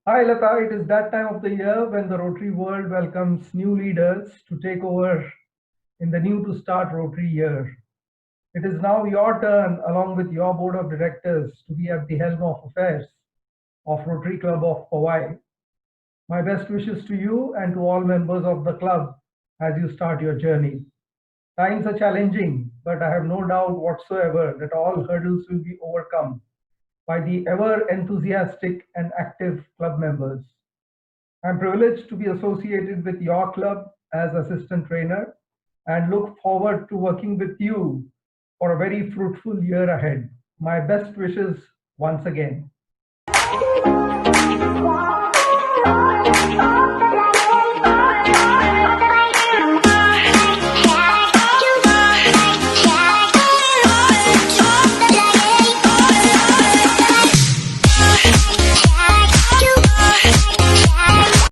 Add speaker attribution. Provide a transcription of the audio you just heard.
Speaker 1: Hi Lata, it is that time of the year when the Rotary world welcomes new leaders to take over in the new to start Rotary year. It is now your turn, along with your board of directors, to be at the helm of affairs of Rotary Club of Powai. My best wishes to you and to all members of the club as you start your journey. Times are challenging, but I have no doubt whatsoever that all hurdles will be overcome by the ever enthusiastic and active club members. I'm privileged to be associated with your club as assistant trainer and look forward to working with you for a very fruitful year ahead. My best wishes once again.